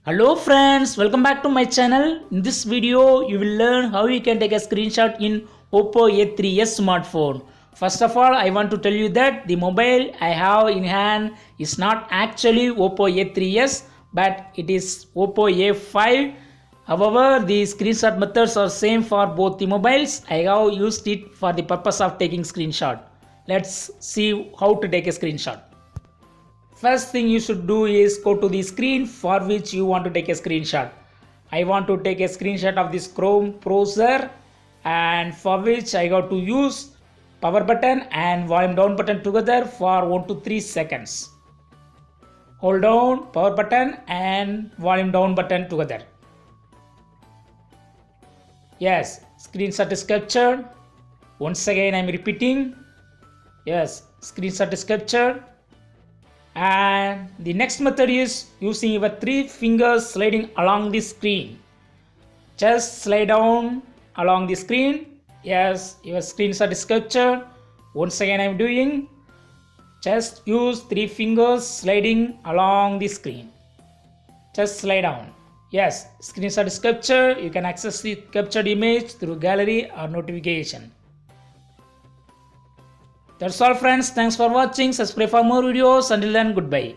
Hello friends, welcome back to my channel. In this video, you will learn how you can take a screenshot in Oppo A3s smartphone. First of all, I want to tell you that the mobile I have in hand is not actually Oppo A3s, but it is Oppo A5. However, the screenshot methods are same for both the mobiles. I have used it for the purpose of taking screenshot. Let's see how to take a screenshot. First thing you should do is go to the screen for which you want to take a screenshot. I want to take a screenshot of this Chrome browser, and for which I got to use power button and volume down button together for 1 to 3 seconds. Hold down power button and volume down button together. Yes, screenshot is captured. Once again I am repeating. Yes, screenshot is captured. And the next method is using your 3 fingers sliding along the screen. Just slide down along the screen. Yes, your screenshot is captured. Once again I am doing. Just use 3 fingers sliding along the screen. Just slide down. Yes, screenshot is captured. You can access the captured image through gallery or notification. That's all friends. Thanks for watching. Subscribe for more videos. Until then, goodbye.